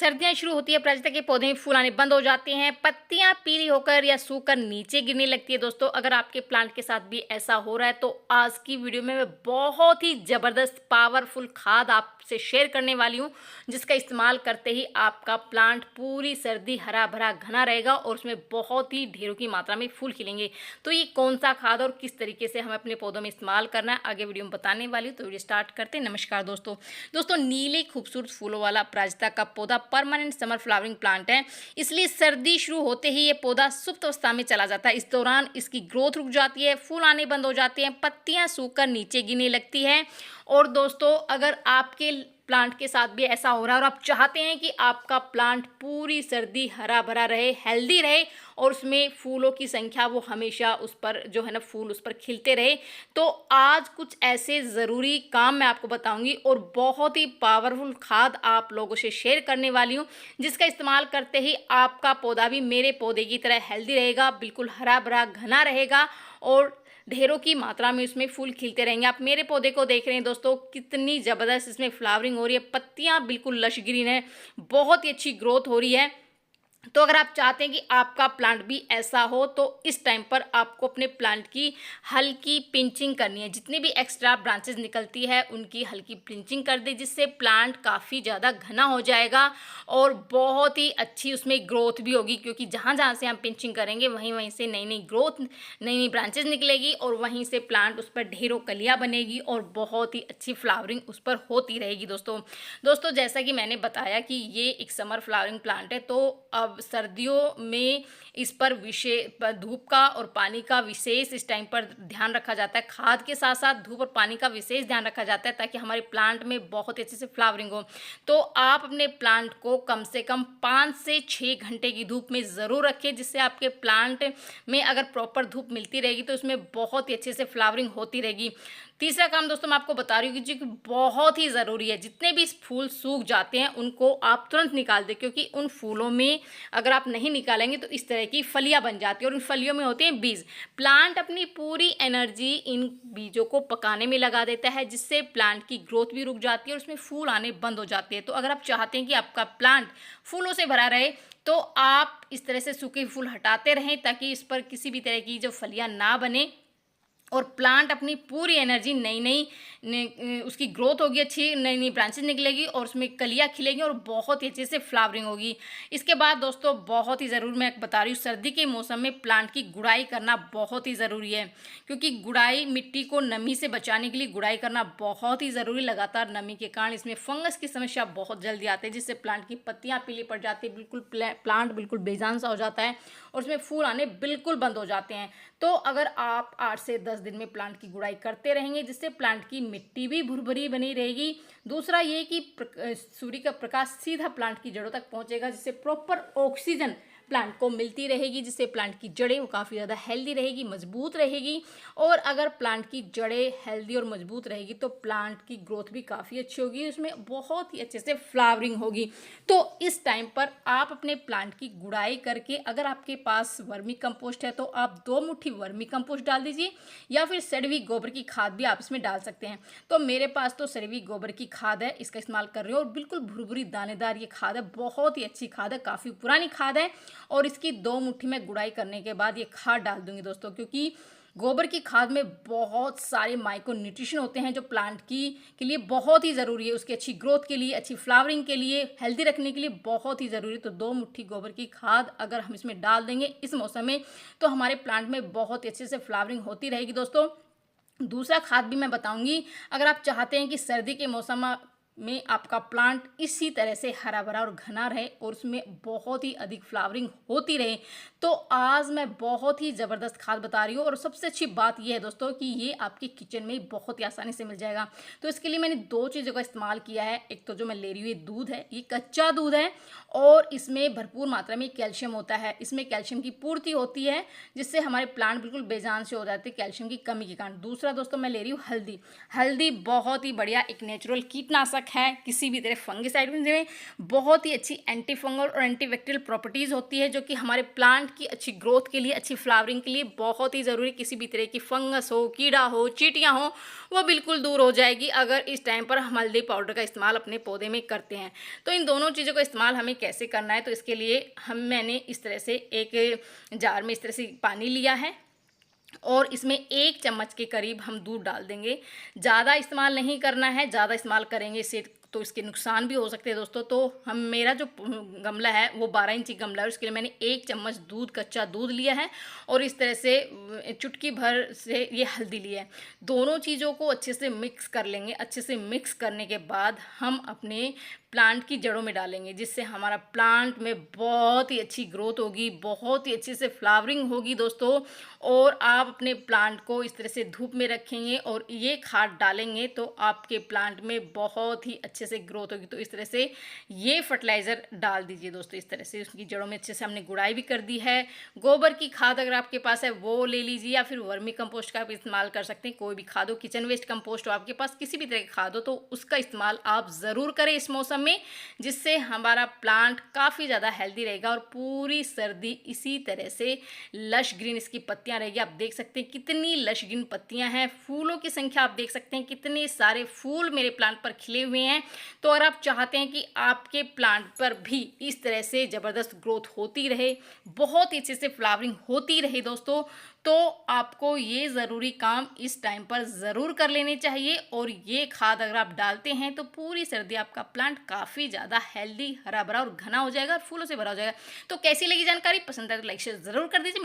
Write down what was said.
सर्दियाँ शुरू होती है, अपराजिता के पौधे में फूल आने बंद हो जाते हैं, पत्तियाँ पीली होकर या सूखकर नीचे गिरने लगती है। दोस्तों, अगर आपके प्लांट के साथ भी ऐसा हो रहा है तो आज की वीडियो में मैं बहुत ही ज़बरदस्त पावरफुल खाद आपसे शेयर करने वाली हूँ, जिसका इस्तेमाल करते ही आपका प्लांट पूरी सर्दी हरा भरा घना रहेगा और उसमें बहुत ही ढेरों की मात्रा में फूल खिलेंगे। तो ये कौन सा खाद और किस तरीके से हमें अपने पौधों में इस्तेमाल करना है, आगे वीडियो में बताने वाली हूँ। तो वीडियो स्टार्ट करते हैं। नमस्कार दोस्तों, नीले खूबसूरत फूलों वाला अपराजिता का पौधा परमानेंट समर फ्लावरिंग प्लांट है, इसलिए सर्दी शुरू होते ही ये पौधा सुप्त अवस्था में चला जाता है। इस दौरान इसकी ग्रोथ रुक जाती है, फूल आने बंद हो जाते हैं, पत्तियां सूखकर नीचे गिरने लगती है। और दोस्तों, अगर आपके प्लांट के साथ भी ऐसा हो रहा है और आप चाहते हैं कि आपका प्लांट पूरी सर्दी हरा भरा रहे, हेल्दी रहे और उसमें फूलों की संख्या वो हमेशा उस पर जो है ना फूल उस पर खिलते रहे, तो आज कुछ ऐसे ज़रूरी काम मैं आपको बताऊंगी और बहुत ही पावरफुल खाद आप लोगों से शेयर करने वाली हूँ, जिसका इस्तेमाल करते ही आपका पौधा भी मेरे पौधे की तरह हेल्दी रहेगा, बिल्कुल हरा भरा घना रहेगा और ढेरों की मात्रा में उसमें फूल खिलते रहेंगे। आप मेरे पौधे को देख रहे हैं दोस्तों, कितनी ज़बरदस्त इसमें फ्लावरिंग हो रही है, पत्तियां बिल्कुल लश ग्रीन है, बहुत ही अच्छी ग्रोथ हो रही है। तो अगर आप चाहते हैं कि आपका प्लांट भी ऐसा हो तो इस टाइम पर आपको अपने प्लांट की हल्की पिंचिंग करनी है। जितनी भी एक्स्ट्रा ब्रांचेस निकलती है उनकी हल्की पिंचिंग कर दे, जिससे प्लांट काफ़ी ज़्यादा घना हो जाएगा और बहुत ही अच्छी उसमें ग्रोथ भी होगी, क्योंकि जहाँ जहाँ से हम पिंचिंग करेंगे वहीं वहीं से नई नई ग्रोथ, नई नई ब्रांचेस निकलेगी और वहीं से प्लांट उस पर ढेरों कलियाँ बनेगी और बहुत ही अच्छी फ्लावरिंग उस पर होती रहेगी। दोस्तों जैसा कि मैंने बताया कि ये एक समर फ्लावरिंग प्लांट है, तो अब सर्दियों में इस पर विशेष धूप का और पानी का विशेष इस टाइम पर ध्यान रखा जाता है। खाद के साथ साथ धूप और पानी का विशेष ध्यान रखा जाता है ताकि हमारे प्लांट में बहुत अच्छे से फ्लावरिंग हो। तो आप अपने प्लांट को कम से कम 5 से 6 घंटे की धूप में ज़रूर रखें, जिससे आपके प्लांट में अगर प्रॉपर धूप मिलती रहेगी तो उसमें बहुत ही अच्छे से फ्लावरिंग होती रहेगी। तीसरा काम दोस्तों मैं आपको बता रही हूँ कि जो बहुत ही ज़रूरी है, जितने भी फूल सूख जाते हैं उनको आप तुरंत निकाल दें, क्योंकि उन फूलों में अगर आप नहीं निकालेंगे तो इस तरह की फलियां बन जाती हैं और उन फलियों में होते हैं बीज। प्लांट अपनी पूरी एनर्जी इन बीजों को पकाने में लगा देता है, जिससे प्लांट की ग्रोथ भी रुक जाती है और उसमें फूल आने बंद हो जाते हैं। तो अगर आप चाहते हैं कि आपका प्लांट फूलों से भरा रहे तो आप इस तरह से सूखे फूल हटाते रहें, ताकि इस पर किसी भी तरह की जो फलियां ना बने और प्लांट अपनी पूरी एनर्जी नई नई उसकी ग्रोथ होगी, अच्छी नई नई ब्रांचेस निकलेगी और उसमें कलियाँ खिलेंगी और बहुत ही अच्छे से फ्लावरिंग होगी। इसके बाद दोस्तों बहुत ही ज़रूर मैं बता रही हूँ, सर्दी के मौसम में प्लांट की गुड़ाई करना बहुत ही ज़रूरी है, क्योंकि गुड़ाई मिट्टी को नमी से बचाने के लिए गुड़ाई करना बहुत ही ज़रूरी। लगातार नमी के कारण इसमें फंगस की समस्या बहुत जल्दी आती है, जिससे प्लांट की पत्तियाँ पीली पड़ जाती है, बिल्कुल प्लांट बिल्कुल बेजान सा हो जाता है और उसमें फूल आने बिल्कुल बंद हो जाते हैं। तो अगर आप 8 से 10 दिन में प्लांट की गुड़ाई करते रहेंगे, जिससे प्लांट की मिट्टी भी भुरभुरी बनी रहेगी। दूसरा ये कि सूर्य का प्रकाश सीधा प्लांट की जड़ों तक पहुंचेगा, जिससे प्रॉपर ऑक्सीजन प्लांट को मिलती रहेगी, जिससे प्लांट की जड़ें वो काफ़ी ज़्यादा हेल्दी रहेगी, मजबूत रहेगी। और अगर प्लांट की जड़ें हेल्दी और मजबूत रहेगी तो प्लांट की ग्रोथ भी काफ़ी अच्छी होगी, उसमें बहुत ही अच्छे से फ्लावरिंग होगी। तो इस टाइम पर आप अपने प्लांट की गुड़ाई करके, अगर आपके पास वर्मी कंपोस्ट है तो आप 2 मुट्ठी वर्मी कंपोस्ट डाल दीजिए, या फिर सड़वी गोबर की खाद भी आप इसमें डाल सकते हैं। तो मेरे पास तो सड़वी गोबर की खाद है, इसका इस्तेमाल कर रही हूँ और बिल्कुल भुरभुरी दानेदार ये खाद है, बहुत ही अच्छी खाद है, काफ़ी पुरानी खाद है। और इसकी 2 मुट्ठी में गुड़ाई करने के बाद ये खाद डाल दूंगी दोस्तों, क्योंकि गोबर की खाद में बहुत सारे माइक्रो न्यूट्रिशन होते हैं जो प्लांट की के लिए बहुत ही ज़रूरी है, उसकी अच्छी ग्रोथ के लिए, अच्छी फ्लावरिंग के लिए, हेल्दी रखने के लिए बहुत ही ज़रूरी है। तो 2 मुट्ठी गोबर की खाद अगर हम इसमें डाल देंगे इस मौसम में तो हमारे प्लांट में बहुत ही अच्छे से फ्लावरिंग होती रहेगी दोस्तों। दूसरा खाद भी मैं बताऊंगी, अगर आप चाहते हैं कि सर्दी के मौसम में आपका प्लांट इसी तरह से हरा भरा और घना रहे और उसमें बहुत ही अधिक फ्लावरिंग होती रहे, तो आज मैं बहुत ही ज़बरदस्त खाद बता रही हूँ। और सबसे अच्छी बात यह है दोस्तों कि ये आपके किचन में बहुत ही आसानी से मिल जाएगा। तो इसके लिए मैंने 2 चीज़ों का इस्तेमाल किया है। एक तो जो मैं ले रही हूँ ये दूध है, ये कच्चा दूध है और इसमें भरपूर मात्रा में कैल्शियम होता है, इसमें कैल्शियम की पूर्ति होती है, जिससे हमारे प्लांट बिल्कुल बेजान से हो जाते हैं कैल्शियम की कमी के कारण। दूसरा दोस्तों मैं ले रही हूँ हल्दी। हल्दी बहुत ही बढ़िया एक नेचुरल कीटनाशक कीटनाशक है, किसी भी तरह फंगिसाइड में बहुत ही अच्छी एंटी फंगल और एंटी बैक्टीरियल प्रॉपर्टीज़ होती है, जो कि हमारे प्लांट की अच्छी ग्रोथ के लिए, अच्छी फ्लावरिंग के लिए बहुत ही ज़रूरी। किसी भी तरह की फंगस हो, कीड़ा हो, चींटियाँ हो, वो बिल्कुल दूर हो जाएगी अगर इस टाइम पर हम हल्दी पाउडर का इस्तेमाल अपने पौधे में करते हैं। तो इन दोनों चीज़ों का इस्तेमाल हमें कैसे करना है, तो इसके लिए मैंने इस तरह से एक जार में इस तरह से पानी लिया है और इसमें 1 चम्मच के करीब हम दूध डाल देंगे। ज़्यादा इस्तेमाल नहीं करना है, ज़्यादा इस्तेमाल करेंगे इससे तो इसके नुकसान भी हो सकते हैं दोस्तों। तो मेरा जो गमला है वो 12 इंची गमला है, उसके लिए मैंने 1 चम्मच कच्चा दूध लिया है और इस तरह से चुटकी भर से ये हल्दी लिया है। दोनों चीज़ों को अच्छे से मिक्स कर लेंगे। अच्छे से मिक्स करने के बाद हम अपने प्लांट की जड़ों में डालेंगे, जिससे हमारा प्लांट में बहुत ही अच्छी ग्रोथ होगी, बहुत ही अच्छे से फ्लावरिंग होगी दोस्तों। और आप अपने प्लांट को इस तरह से धूप में रखेंगे और ये खाद डालेंगे तो आपके प्लांट में बहुत ही अच्छे से ग्रोथ होगी। तो इस तरह से ये फर्टिलाइज़र डाल दीजिए दोस्तों। इस तरह से उसकी जड़ों में अच्छे से हमने गुड़ाई भी कर दी है। गोबर की खाद अगर आपके पास है वो ले लीजिए, या फिर वर्मी कंपोस्ट का आप इस्तेमाल कर सकते हैं। कोई भी खाद हो, किचन वेस्ट कंपोस्ट हो आपके पास, किसी भी तरह की खाद हो, तो उसका इस्तेमाल आप ज़रूर करें इस मौसम में, जिससे हमारा प्लांट काफ़ी ज़्यादा हेल्दी रहेगा और पूरी सर्दी इसी तरह से लश ग्रीन इसकी पत्तियां रहेगी। आप देख सकते हैं कितनी लश ग्रीन पत्तियां हैं। फूलों की संख्या आप देख सकते हैं, कितने सारे फूल मेरे प्लांट पर खिले हुए हैं। तो अगर आप चाहते हैं कि आपके प्लांट पर भी इस तरह से ज़बरदस्त ग्रोथ होती रहे, बहुत ही अच्छे से फ्लावरिंग होती रहे दोस्तों, तो आपको ये ज़रूरी काम इस टाइम पर ज़रूर कर लेने चाहिए। और ये खाद अगर आप डालते हैं तो पूरी सर्दी आपका प्लांट काफ़ी ज़्यादा हेल्दी, हरा भरा और घना हो जाएगा और फूलों से भरा हो जाएगा। तो कैसी लगी जानकारी? पसंद आए तो लाइक शेयर ज़रूर कर दीजिए।